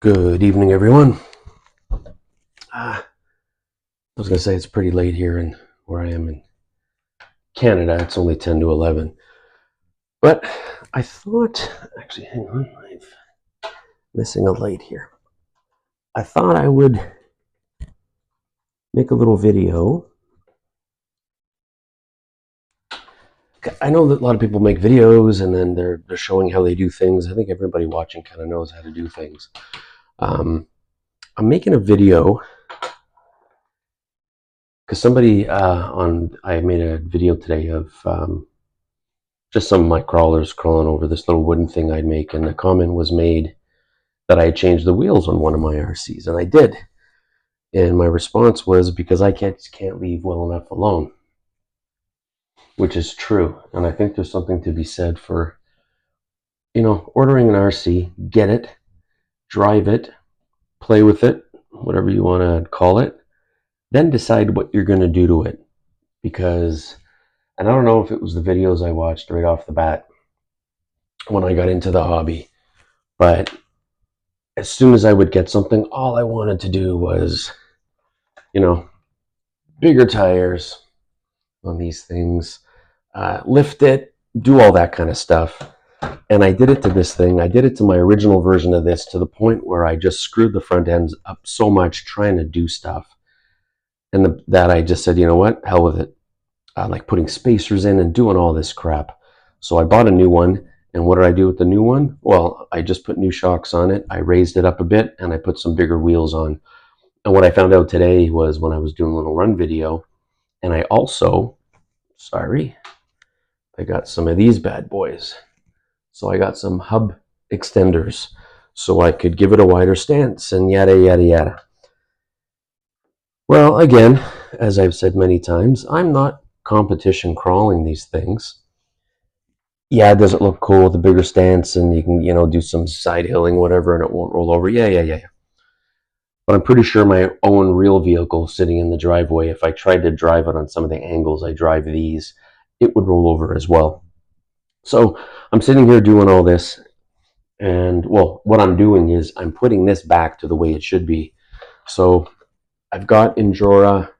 Good evening, everyone. I was going to say it's pretty late here in where I am in Canada. It's only 10 to 11. But I thought, actually, hang on, I'm missing a light here. I thought I would make a little video. I know that a lot of people make videos and then they're showing how they do things. I think everybody watching kind of knows how to do things. I'm making a video because somebody I made a video today of just some of my crawlers crawling over this little wooden thing I'd make, and a comment was made that I had changed the wheels on one of my RCs, and I did. And my response was because I can't leave well enough alone, which is true. And I think there's something to be said for, ordering an RC, get it, drive it, play with it, whatever you want to call it, then decide what you're going to do to it. Because, and I don't know if it was the videos I watched right off the bat when I got into the hobby, but as soon as I would get something, all I wanted to do was, bigger tires on these things, lift it, do all that kind of stuff. And I did it to this thing. I did it to my original version of this to the point where I just screwed the front ends up so much trying to do stuff. And that I just said, you know what, hell with it. Like putting spacers in and doing all this crap. So I bought a new one. And what did I do with the new one? Well, I just put new shocks on it. I raised it up a bit and I put some bigger wheels on. And what I found out today was when I was doing a little run video, and I also, I got some of these bad boys. So I got some hub extenders so I could give it a wider stance and yada, yada, yada. Well, again, as I've said many times, I'm not competition crawling these things. Yeah, does it look cool with a bigger stance and you can, do some side hilling, whatever, and it won't roll over? Yeah. But I'm pretty sure my own real vehicle sitting in the driveway, if I tried to drive it on some of the angles I drive these, it would roll over as well. So I'm sitting here doing all this, and well, what I'm doing is I'm putting this back to the way it should be. So I've got Injora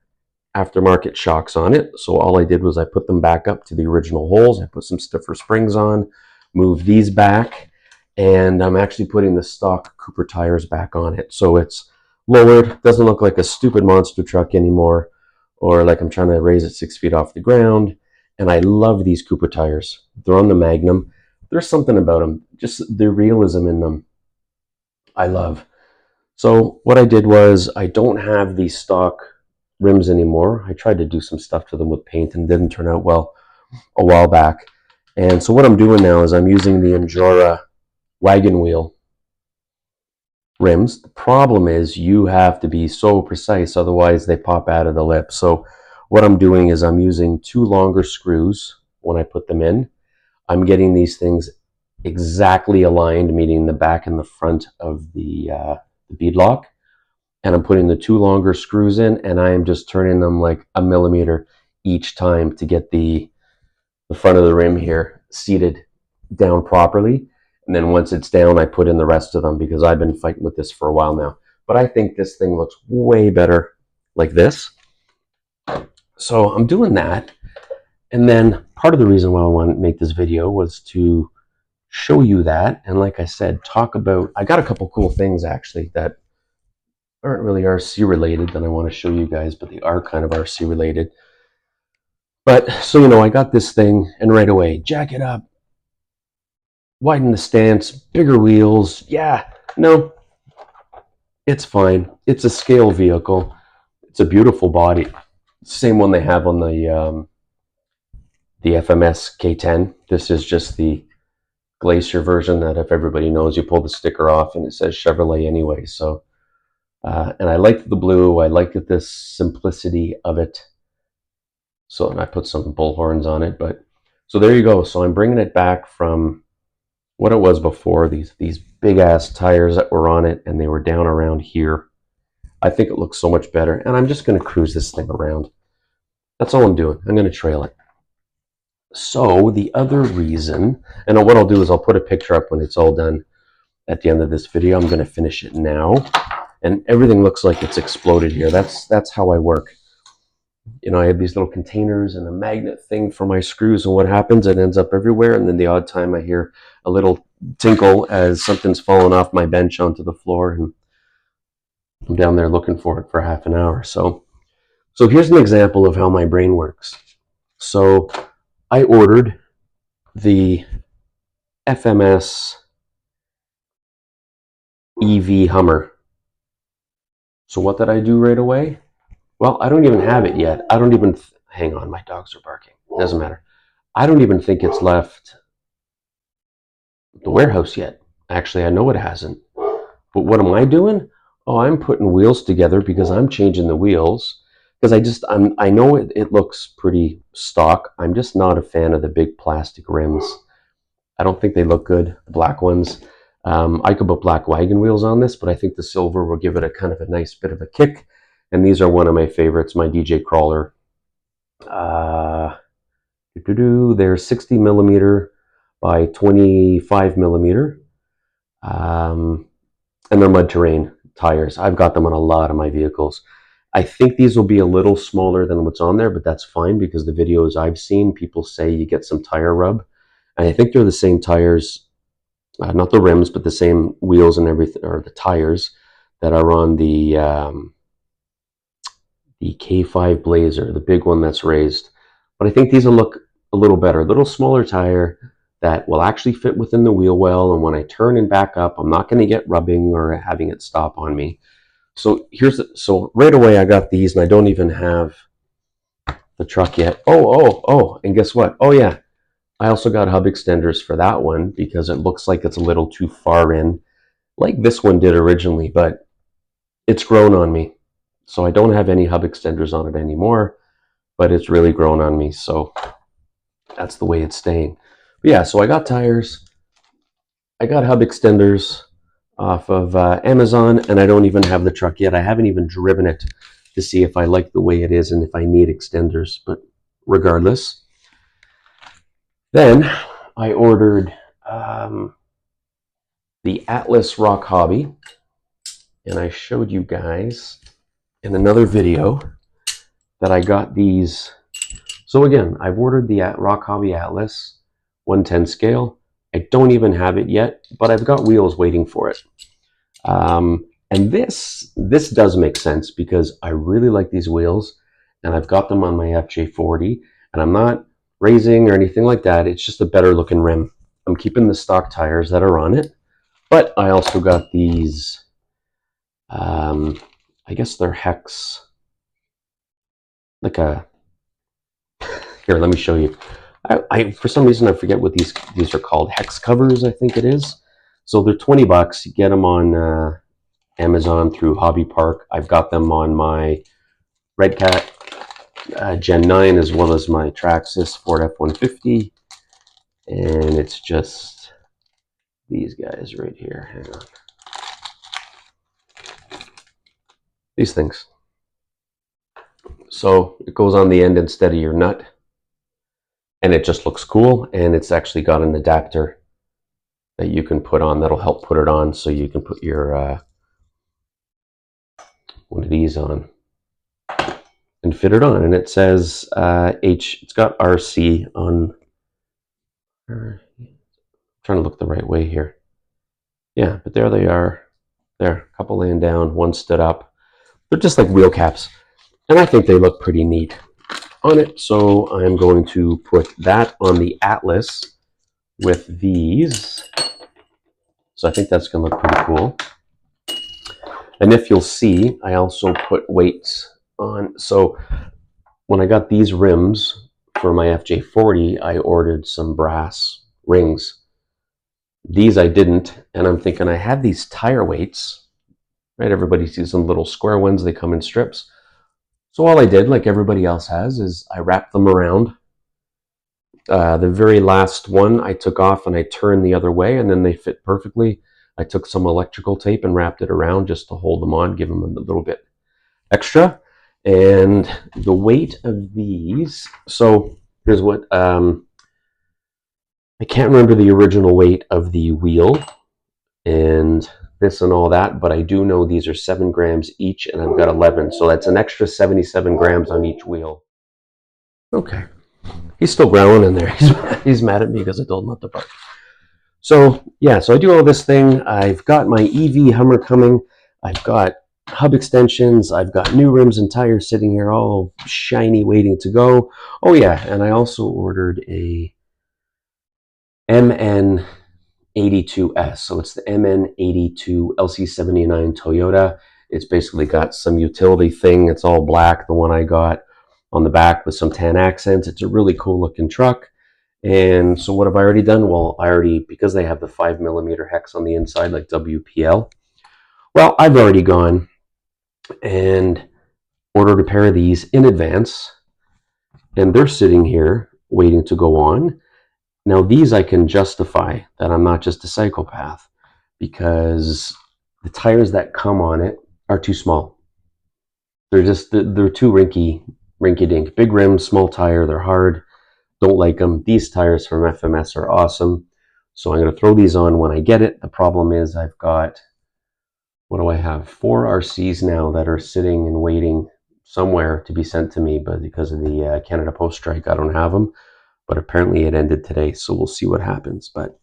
aftermarket shocks on it. So all I did was I put them back up to the original holes. I put some stiffer springs on, moved these back, and I'm actually putting the stock Cooper tires back on it. So it's lowered, doesn't look like a stupid monster truck anymore, or like I'm trying to raise it 6 feet off the ground. And I love these Cooper tires. They're on the Magnum. There's something about them, just the realism in them, I love. So what I did was I don't have these stock rims anymore. I tried to do some stuff to them with paint and didn't turn out well a while back. And so what I'm doing now is I'm using the Injora wagon wheel rims. The problem is you have to be so precise, otherwise they pop out of the lip. So what I'm doing is I'm using 2 longer screws when I put them in. I'm getting these things exactly aligned, meaning the back and the front of the bead lock. And I'm putting the 2 longer screws in, and I am just turning them like a millimeter each time to get the front of the rim here seated down properly. And then once it's down, I put in the rest of them because I've been fighting with this for a while now. But I think this thing looks way better like this. So I'm doing that. And then part of the reason why I wanted to make this video was to show you that. And like I said, talk about, I got a couple cool things actually that aren't really RC related that I want to show you guys, but they are kind of RC related. But so, I got this thing and right away, jack it up, widen the stance, bigger wheels. Yeah, no, it's fine. It's a scale vehicle. It's a beautiful body. Same one they have on the FMS K10. This is just the Glacier version that, if everybody knows, you pull the sticker off and it says Chevrolet anyway. So, and I liked the blue. I liked the simplicity of it. So, and I put some bull horns on it. But so there you go. So I'm bringing it back from what it was before. These big ass tires that were on it, and they were down around here. I think it looks so much better. And I'm just going to cruise this thing around. That's all I'm doing. I'm going to trail it. So the other reason, and what I'll do is I'll put a picture up when it's all done. at the end of this video. I'm going to finish it now. And everything looks like it's exploded here. That's how I work. You know, I have these little containers and a magnet thing for my screws, and what happens, it ends up everywhere, and then the odd time I hear a little tinkle as something's fallen off my bench onto the floor, and I'm down there looking for it for half an hour. So here's an example of how my brain works. So I ordered the FMS EV Hummer. So what did I do right away? Well, I don't even have it yet. I don't even, hang on, my dogs are barking. Doesn't matter. I don't even think it's left the warehouse yet. Actually, I know it hasn't. But what am I doing? Oh, I'm putting wheels together because I'm changing the wheels. Because I know it looks pretty stock. I'm just not a fan of the big plastic rims. I don't think they look good, the black ones. I could put black wagon wheels on this, but I think the silver will give it a kind of a nice bit of a kick. And these are one of my favorites, my DJ Crawler. They're 60 millimeter by 25 millimeter. And they're mud terrain tires. I've got them on a lot of my vehicles. I think these will be a little smaller than what's on there, but that's fine because the videos I've seen, people say you get some tire rub. And I think they're the same tires, not the rims, but the same wheels and everything, or the tires that are on the K5 Blazer, the big one that's raised. But I think these will look a little better, a little smaller tire that will actually fit within the wheel well. And when I turn and back up, I'm not going to get rubbing or having it stop on me. So so right away I got these, and I don't even have the truck yet. Oh, and guess what? Oh yeah, I also got hub extenders for that one because it looks like it's a little too far in, like this one did originally, but it's grown on me. So I don't have any hub extenders on it anymore, but it's really grown on me. So that's the way it's staying. But yeah, so I got tires. I got hub extenders off of Amazon, and I don't even have the truck yet. I haven't even driven it to see if I like the way it is and if I need extenders, but regardless. Then I ordered the Atlas Rock Hobby, and I showed you guys in another video that I got these. So again, I've ordered the Rock Hobby Atlas 110 scale. I don't even have it yet, but I've got wheels waiting for it. And this does make sense because I really like these wheels, and I've got them on my FJ40, and I'm not raising or anything like that. It's just a better looking rim. I'm keeping the stock tires that are on it, but I also got these, I guess they're hex, like a, here, let me show you. I for some reason I forget what these are called. Hex covers, I think it is. So they're $20. You get them on Amazon through Hobby Park. I've got them on my Red Cat Gen 9 as well as my Traxxas Ford F-150. And it's just these guys right here. Hang on. These things. So it goes on the end instead of your nut. And it just looks cool. And it's actually got an adapter that you can put on that'll help put it on, so you can put your one of these on and fit it on. And it says it's got RC on. I'm trying to look the right way here. Yeah, but there they are. There, a couple laying down, one stood up. They're just like wheel caps, and I think they look pretty neat on it. So I'm going to put that on the Atlas with these. So I think that's going to look pretty cool. And if you'll see, I also put weights on. So when I got these rims for my FJ40, I ordered some brass rings. These I didn't, and I'm thinking I had these tire weights, right? Everybody sees some little square ones, they come in strips. So all I did, like everybody else has, is I wrapped them around. The very last one I took off and I turned the other way, and then they fit perfectly. I took some electrical tape and wrapped it around just to hold them on, give them a little bit extra. And the weight of these, so here's what, I can't remember the original weight of the wheel, and this and all that, but I do know these are 7 grams each, and I've got 11, so that's an extra 77 grams on each wheel. Okay, he's still growling in there. He's mad at me because I told him not to bark. So yeah, so I do all this thing. I've got my EV Hummer coming. I've got hub extensions. I've got new rims and tires sitting here all shiny waiting to go. Oh yeah, and I also ordered a MN82S. So it's the MN82 LC79 Toyota. It's basically got some utility thing. It's all black, the one I got, on the back with some tan accents. It's a really cool looking truck. And so what have I already done? Well, because they have the 5mm hex on the inside, like WPL, well, I've already gone and ordered a pair of these in advance, and they're sitting here waiting to go on. Now, these I can justify that I'm not just a psychopath, because the tires that come on it are too small. They're too rinky dink. Big rims, small tire, they're hard. Don't like them. These tires from FMS are awesome. So I'm going to throw these on when I get it. The problem is I've got, what do I have? 4 RCs now that are sitting and waiting somewhere to be sent to me, but because of the Canada Post strike, I don't have them. But apparently it ended today, so we'll see what happens. But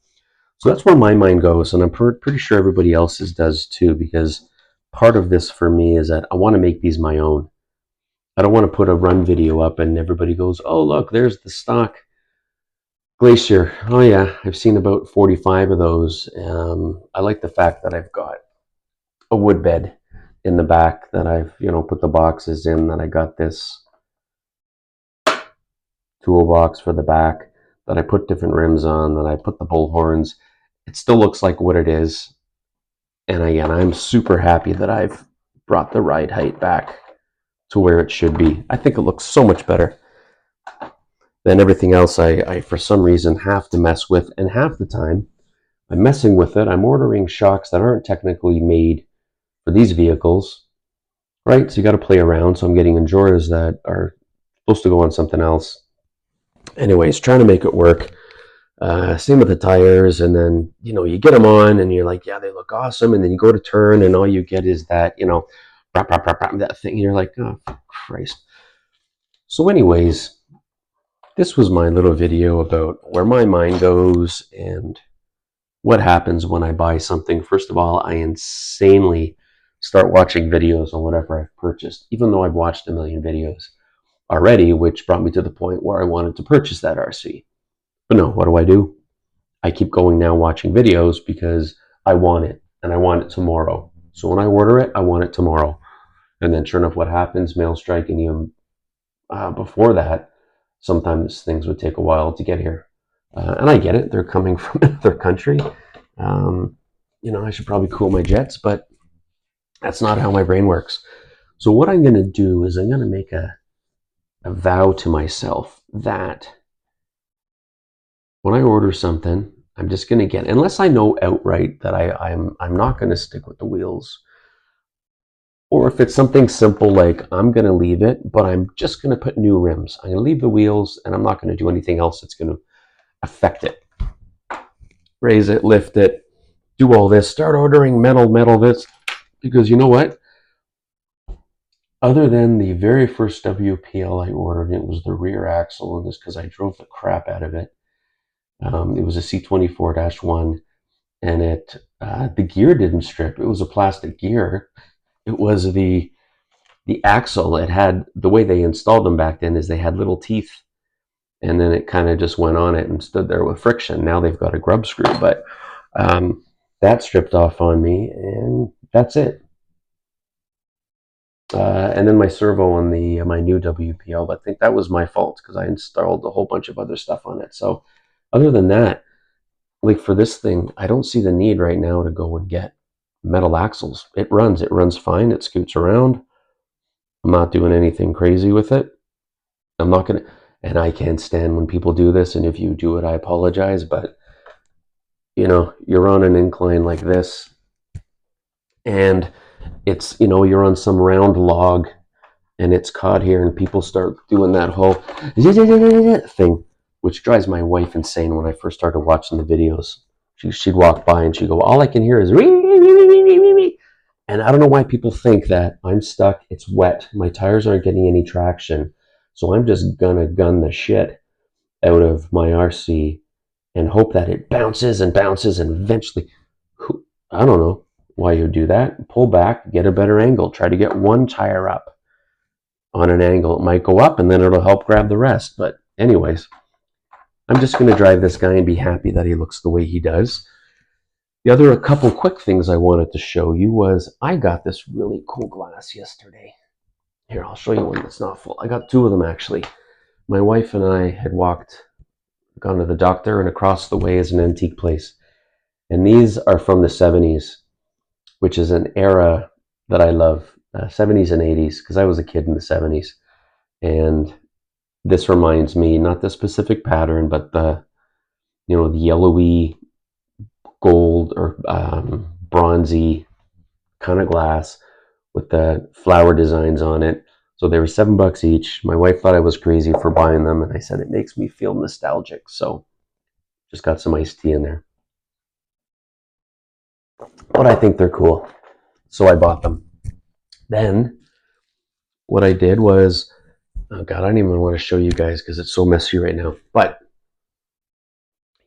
so that's where my mind goes, and I'm pretty sure everybody else's does too, because part of this for me is that I want to make these my own. I don't want to put a run video up and everybody goes, oh, look, there's the stock Glacier. Oh yeah, I've seen about 45 of those. I like the fact that I've got a wood bed in the back that I've, put the boxes in, that I got this toolbox for the back, that I put different rims on, that I put the bull horns. It still looks like what it is. And again, I'm super happy that I've brought the ride height back to where it should be. I think it looks so much better than everything else I for some reason have to mess with. And half the time I'm messing with it, I'm ordering shocks that aren't technically made for these vehicles, right? So you got to play around. So I'm getting Enjoras that are supposed to go on something else. Anyways, trying to make it work. Same with the tires, and then you get them on and you're like, yeah, they look awesome, and then you go to turn and all you get is that that thing, and you're like, oh Christ. So anyways, this was my little video about where my mind goes and what happens when I buy something. First of all, I insanely start watching videos on whatever I've purchased, even though I've watched a million videos already, which brought me to the point where I wanted to purchase that RC. But no, what do? I keep going now watching videos because I want it, and I want it tomorrow. So when I order it, I want it tomorrow. And then sure enough, what happens? Mail strike, and even before that, sometimes things would take a while to get here. And I get it. They're coming from another country. I should probably cool my jets, but that's not how my brain works. So what I'm going to do is I'm going to make a vow to myself that when I order something, I'm just going to get, unless I know outright that I'm not going to stick with the wheels, or if it's something simple like I'm going to leave it, but I'm just going to put new rims. I'm going to leave the wheels, and I'm not going to do anything else that's going to affect it. Raise it, lift it, do all this, start ordering metal this, because you know what? Other than the very first WPL I ordered, it was the rear axle, and this because I drove the crap out of it. It was a C24-1, and the gear didn't strip. It was a plastic gear. It was the axle. It had, the way they installed them back then is they had little teeth, and then it kind of just went on it and stood there with friction. Now they've got a grub screw, but that stripped off on me, and that's it. And then my servo on my new WPL, I think that was my fault because I installed a whole bunch of other stuff on it. So other than that, like for this thing, I don't see the need right now to go and get metal axles. It runs fine. It scoots around. I'm not doing anything crazy with it. I'm not going to, and I can't stand when people do this. And if you do it, I apologize. But, you're on an incline like this, and it's, you're on some round log, and it's caught here, and people start doing that whole thing, which drives my wife insane when I first started watching the videos. she'd walk by and she'd go, all I can hear is wee, wee, wee, wee, wee, wee, wee. And I don't know why people think that I'm stuck, it's wet, my tires aren't getting any traction, so I'm just gonna gun the shit out of my RC and hope that it bounces and bounces and eventually, I don't know why you do that. Pull back, get a better angle, try to get one tire up on an angle. It might go up and then it'll help grab the rest. But anyways, I'm just going to drive this guy and be happy that he looks the way he does. The other couple quick things I wanted to show you was I got this really cool glass yesterday. Here, I'll show you one that's not full. I got two of them actually. My wife and I had gone to the doctor, and across the way is an antique place. And these are from the 70s, which is an era that I love, 70s and 80s, because I was a kid in the 70s. And this reminds me, not the specific pattern, but the yellowy gold or bronzy kind of glass with the flower designs on it. So they were $7 each. My wife thought I was crazy for buying them, and I said it makes me feel nostalgic. So just got some iced tea in there. But I think they're cool, so I bought them. Then what I did was, oh God, I don't even want to show you guys because it's so messy right now. But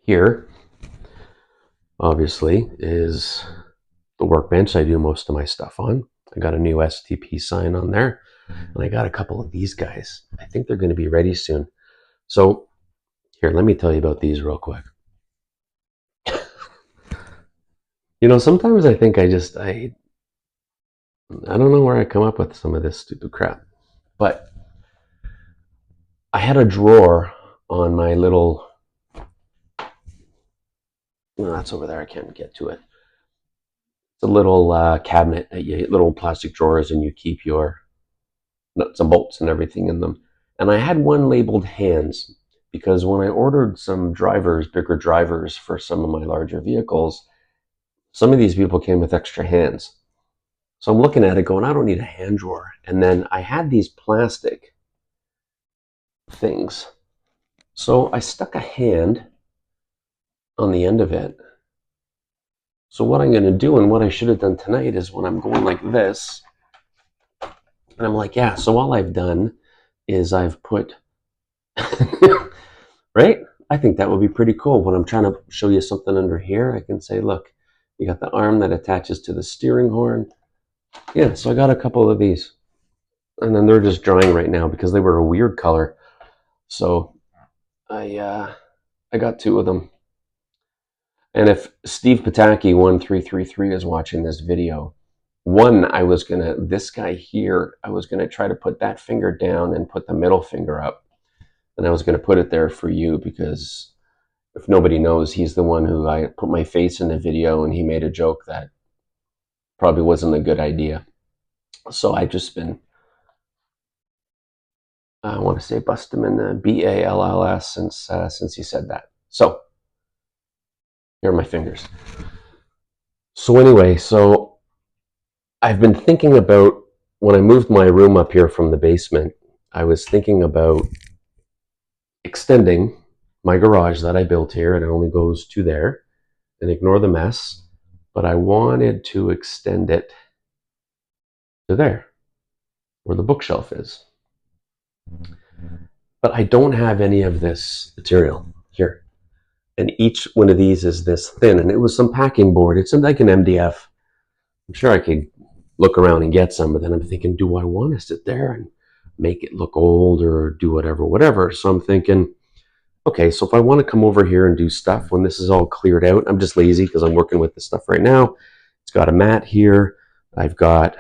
here, obviously, is the workbench I do most of my stuff on. I got a new STP sign on there, and I got a couple of these guys. I think they're going to be ready soon. So here, let me tell you about these real quick. Sometimes I think I don't know where I come up with some of this stupid crap. But I had a drawer on my little, no, that's over there, I can't get to it. It's a little cabinet, little plastic drawers, and you keep your nuts and bolts and everything in them. And I had one labeled hands, because when I ordered some bigger drivers for some of my larger vehicles, some of these people came with extra hands. So I'm looking at it going, I don't need a hand drawer. And then I had these plastic things. So I stuck a hand on the end of it. So what I'm going to do, and what I should have done tonight, is when I'm going like this, and I'm like, yeah, so all I've done is I've put, right? I think that would be pretty cool. When I'm trying to show you something under here, I can say, look, you got the arm that attaches to the steering horn. Yeah, so I got a couple of these. And then they're just drying right now because they were a weird color. So I got two of them. And if Steve Pataki 1333 is watching this video, this guy here, I was gonna try to put that finger down and put the middle finger up. And I was gonna put it there for you, because if nobody knows, he's the one who I put my face in the video, and he made a joke that probably wasn't a good idea. So I've just been, I want to say, bust him in the BALLS since he said that. So here are my fingers. So anyway, so I've been thinking about, when I moved my room up here from the basement, I was thinking about extending my garage that I built here, and it only goes to there, and ignore the mess, but I wanted to extend it to there, where the bookshelf is. But I don't have any of this material here. And each one of these is this thin, and it was some packing board. It's like an MDF. I'm sure I could look around and get some, but then I'm thinking, do I want to sit there and make it look old or do whatever? So I'm thinking, okay, so if I want to come over here and do stuff when this is all cleared out, I'm just lazy because I'm working with this stuff right now. It's got a mat here. I've got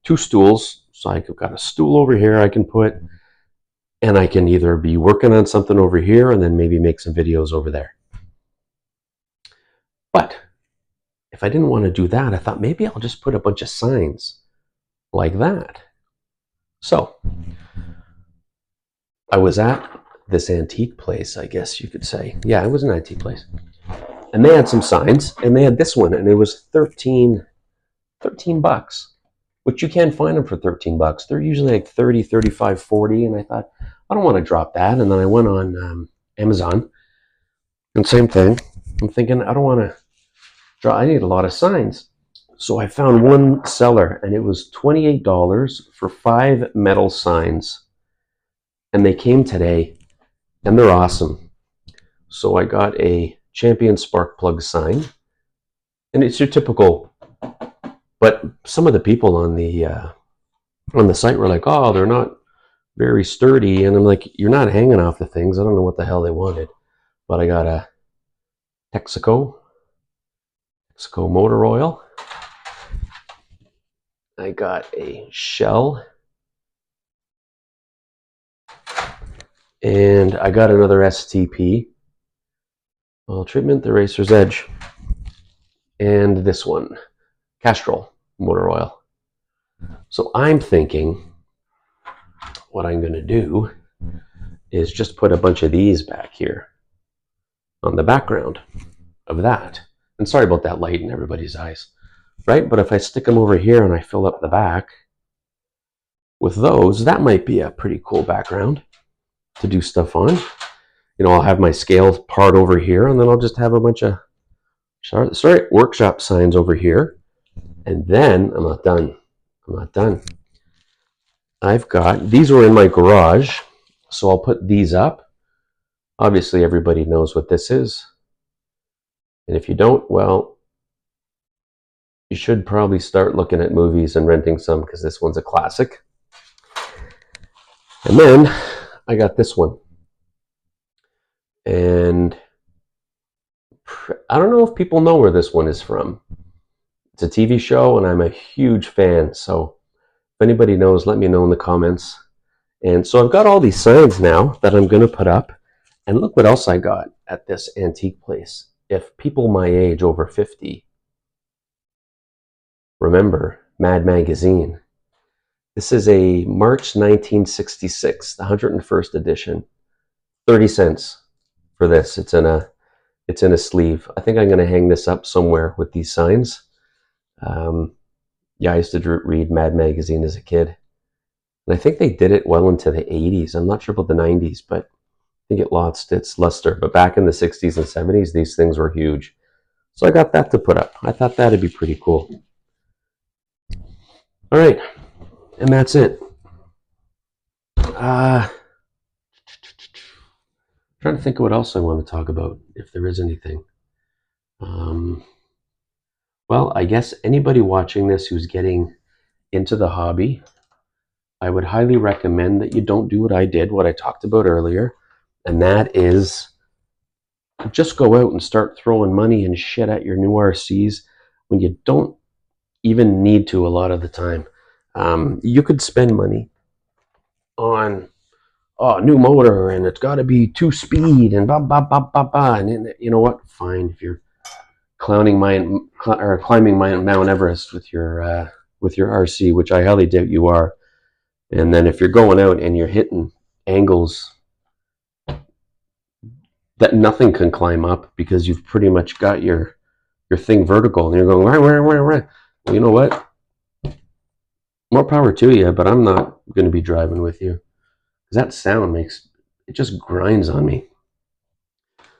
two stools. So I've got a stool over here I can put, and I can either be working on something over here and then maybe make some videos over there. But if I didn't want to do that, I thought maybe I'll just put a bunch of signs like that. So I was at this antique place, I guess you could say. Yeah, it was an antique place. And they had some signs, and they had this one, and it was $13, which you can't find them for $13. They're usually like 30, 35, 40, and I thought, I don't want to drop that. And then I went on Amazon, and same thing. I'm thinking, I don't want to I need a lot of signs. So I found one seller, and it was $28 for 5 metal signs. And they came today, and they're awesome. So I got a Champion spark plug sign, and it's your typical. But some of the people on the site were like, "Oh, they're not very sturdy," and I'm like, "You're not hanging off the things." I don't know what the hell they wanted, but I got a Texaco motor oil. I got a Shell, and I got another STP. Oil treatment, the Racer's Edge, and this one, Castrol motor oil. So I'm thinking what I'm going to do is just put a bunch of these back here on the background of that. And sorry about that light in everybody's eyes, right? But if I stick them over here and I fill up the back with those, that might be a pretty cool background to do stuff on. I'll have my scale part over here, and then I'll just have a bunch of workshop signs over here. And then I'm not done. These were in my garage, so I'll put these up. Obviously, everybody knows what this is. And if you don't, well, you should probably start looking at movies and renting some, because this one's a classic. And then I got this one. And I don't know if people know where this one is from. It's a TV show, and I'm a huge fan. So if anybody knows, let me know in the comments. And so I've got all these signs now that I'm going to put up. And look what else I got at this antique place. If people my age, over 50, remember Mad Magazine. This is a March 1966, the 101st edition. 30 cents for this. It's in a sleeve. I think I'm going to hang this up somewhere with these signs. I used to read Mad Magazine as a kid. And I think they did it well into the 80s. I'm not sure about the 90s, but I think it lost its luster. But back in the 60s and 70s, these things were huge. So I got that to put up. I thought that'd be pretty cool. All right. And that's it. Trying to think of what else I want to talk about, if there is anything. Well, I guess anybody watching this who's getting into the hobby, I would highly recommend that you don't do what I did, what I talked about earlier, and that is just go out and start throwing money and shit at your new RCs when you don't even need to a lot of the time. You could spend money on new motor, and it's got to be 2-speed and blah blah blah blah blah. And you know what? Fine, if you're climbing Mount Everest with your RC, which I highly doubt you are. And then if you're going out and you're hitting angles that nothing can climb up because you've pretty much got your thing vertical, and you're going right. Well, you know what? More power to you, but I'm not going to be driving with you, because that sound just grinds on me.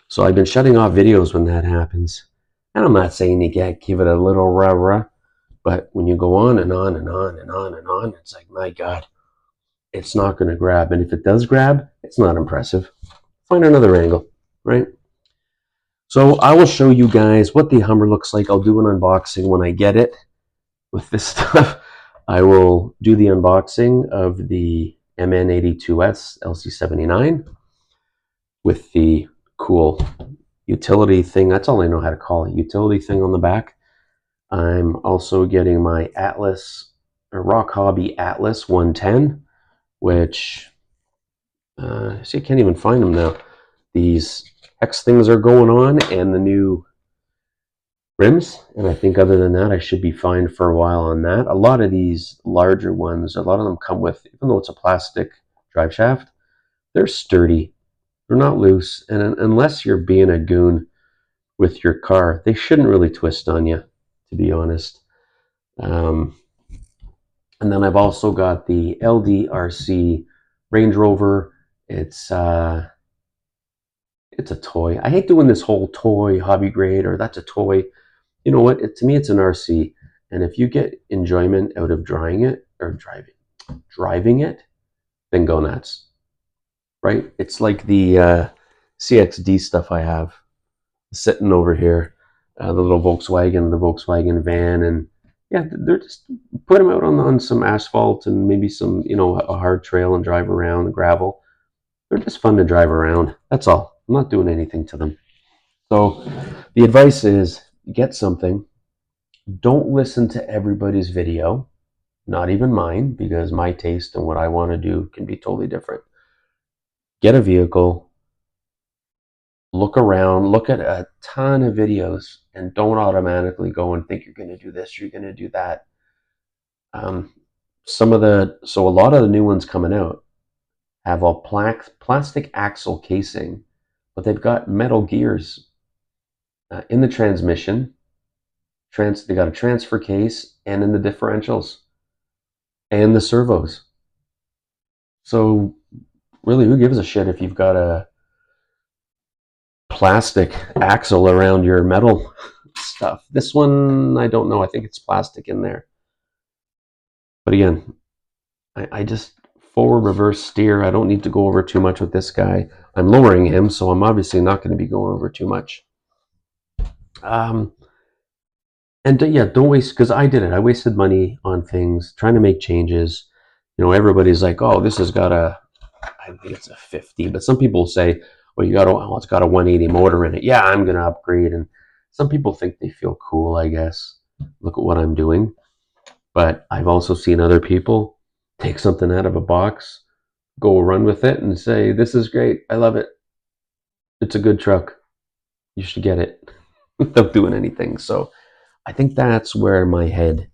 So I've been shutting off videos when that happens. And I'm not saying you can't give it a little rah-rah, but when you go on and on and on and on and on, it's like, my God, it's not going to grab. And if it does grab, it's not impressive. Find another angle, right? So I will show you guys what the Hummer looks like. I'll do an unboxing when I get it with this stuff. I will do the unboxing of the MN82S LC79 with the cool utility thing. That's all I know how to call it. Utility thing on the back. I'm also getting my Rock Hobby Atlas 110, which see, I can't even find them now. These hex things are going on, and the new rims. And I think other than that, I should be fine for a while on that. A lot of these larger ones, a lot of them come with, even though it's a plastic drive shaft, they're sturdy. They're not loose. And unless you're being a goon with your car, they shouldn't really twist on you, to be honest. And then I've also got the LDRC Range Rover. It's a toy. I hate doing this whole toy hobby grade, or that's a toy. You know what? To me, it's an RC, and if you get enjoyment out of driving it, then go nuts, right? It's like the CXD stuff I have sitting over here, the little Volkswagen, the Volkswagen van, and yeah, they're just put them out on some asphalt and maybe some, a hard trail and drive around, gravel. They're just fun to drive around. That's all. I'm not doing anything to them. So the advice is get something. Don't listen to everybody's video, not even mine, because my taste and what I want to do can be totally different. Get a vehicle, look around, look at a ton of videos, and don't automatically go and think you're going to do this, you're going to do that. Um, so a lot of the new ones coming out have a plastic axle casing, but they've got metal gears in the transmission. They got a transfer case and in the differentials and the servos. So really, who gives a shit if you've got a plastic axle around your metal stuff? This one, I don't know. I think it's plastic in there. But again, I just forward, reverse, steer. I don't need to go over too much with this guy. I'm lowering him, so I'm obviously not going to be going over too much. And yeah, don't waste, because I did it. I wasted money on things, trying to make changes. Everybody's like, oh, this has got I think it's a 50, but some people say, well, it's got a 180 motor in it. Yeah, I'm going to upgrade. And some people think they feel cool, I guess. Look at what I'm doing. But I've also seen other people take something out of a box, go run with it and say, this is great. I love it. It's a good truck. You should get it without doing anything. So I think that's where my head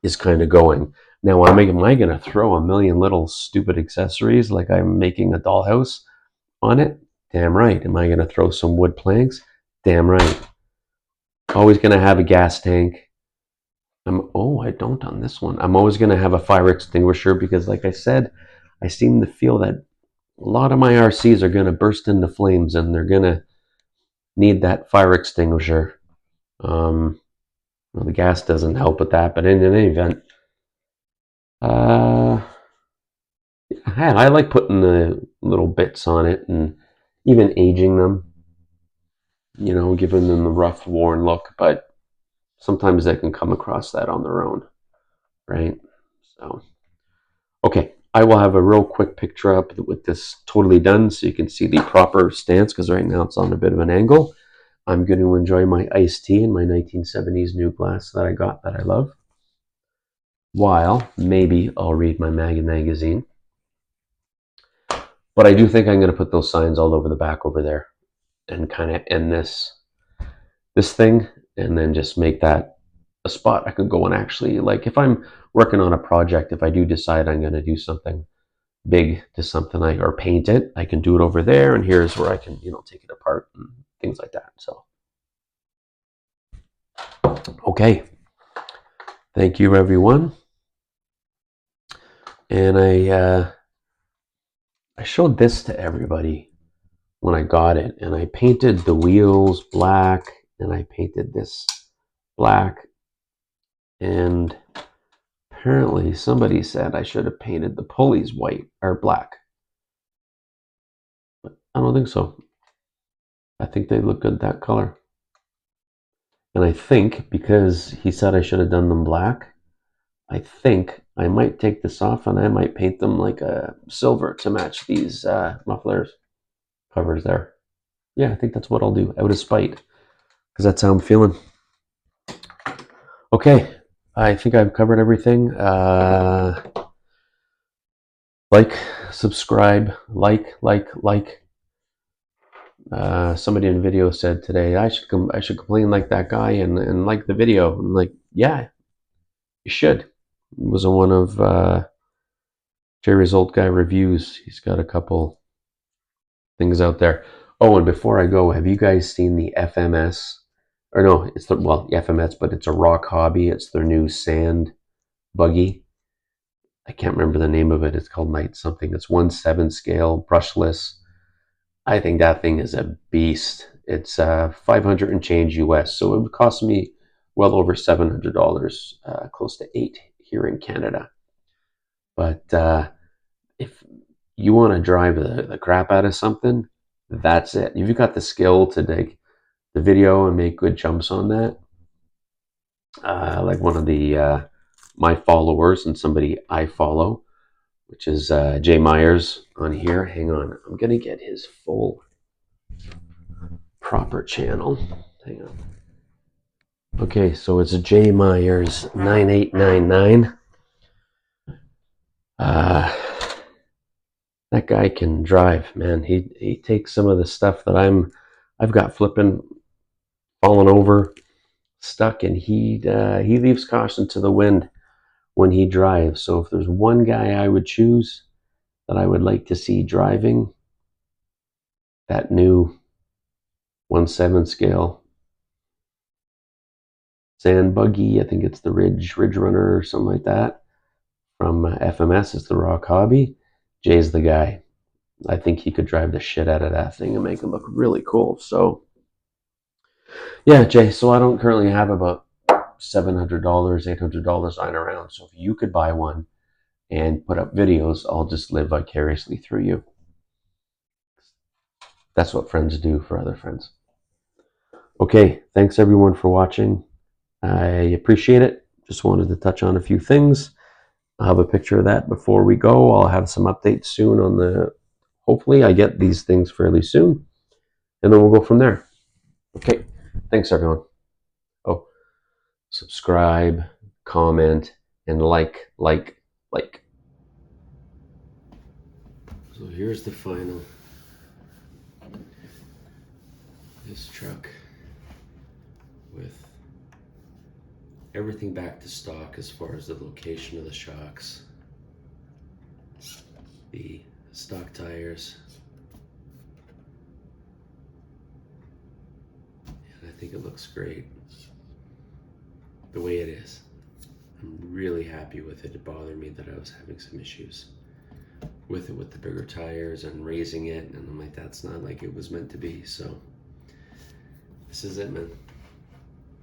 is kind of going. Now, am I going to throw a million little stupid accessories like I'm making a dollhouse on it? Damn right. Am I going to throw some wood planks? Damn right. Always going to have a gas tank. I don't on this one. I'm always going to have a fire extinguisher because, like I said, I seem to feel that a lot of my RCs are going to burst into flames and they're going to need that fire extinguisher. Well, the gas doesn't help with that, but in any event, I like putting the little bits on it and even aging them, giving them the rough, worn look, but sometimes they can come across that on their own, right? So, okay, I will have a real quick picture up with this totally done so you can see the proper stance because right now it's on a bit of an angle. I'm going to enjoy my iced tea in my 1970s new glass that I got that I love, while maybe I'll read my magazine. But I do think I'm going to put those signs all over the back over there and kind of end this thing and then just make that a spot I could go and actually, like, if I'm working on a project, if I do decide I'm going to do something big to something or paint it, I can do it over there, and here's where I can take it apart and things like that. So okay, thank you everyone. And I showed this to everybody when I got it, and I painted the wheels black and I painted this black, and apparently somebody said I should have painted the pulleys white or black, but I don't think so. I think they look good that color, and I think because he said I should have done them black, I think I might take this off and I might paint them like a silver to match these mufflers covers there. Yeah, I think that's what I'll do out of spite because that's how I'm feeling. Okay, I think I've covered everything. Like, subscribe, like. Somebody in video said today I should complain like that guy and like the video. I'm like, yeah, you should. It was one of Jerry's old guy reviews. He's got a couple things out there. Oh, and before I go, have you guys seen the FMS? Or no, it's the FMS, but it's a Rock Hobby. It's their new sand buggy. I can't remember the name of it. It's called Night something. It's 1/7 scale, brushless. I think that thing is a beast. It's 500 and change US, so it would cost me well over $700, close to eight here in Canada. But if you want to drive the crap out of something, that's it. If you've got the skill to dig the video and make good jumps on that, like one of the my followers and somebody I follow, which is Jay Myers on here. Hang on, I'm gonna get his full proper channel. Hang on. Okay, so it's Jay Myers 9899. That guy can drive, man. He takes some of the stuff that I've got flipping, falling over, stuck, and he leaves caution to the wind when he drives. So if there's one guy I would choose that I would like to see driving that new 1/7 scale sand buggy, I think it's the Ridge Runner or something like that, from FMS, it's the Rock Hobby. Jay's the guy. I think he could drive the shit out of that thing and make it look really cool. So yeah, Jay. So I don't currently have about $700, $800 lying around. So if you could buy one and put up videos, I'll just live vicariously through you. That's what friends do for other friends. Okay, thanks everyone for watching. I appreciate it. Just wanted to touch on a few things. I'll have a picture of that before we go. I'll have some updates soon on the, hopefully I get these things fairly soon, and then we'll go from there. Okay, thanks everyone. Oh, subscribe, comment, and like. So here's the final. This truck with everything back to stock as far as the location of the shocks, the stock tires, and I think it looks great the way it is. I'm really happy with it. It bothered me that I was having some issues with it, with the bigger tires and raising it, and I'm like, that's not like it was meant to be. So this is it, man.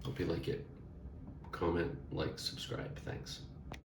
Hope you like it. Comment, like, subscribe. Thanks.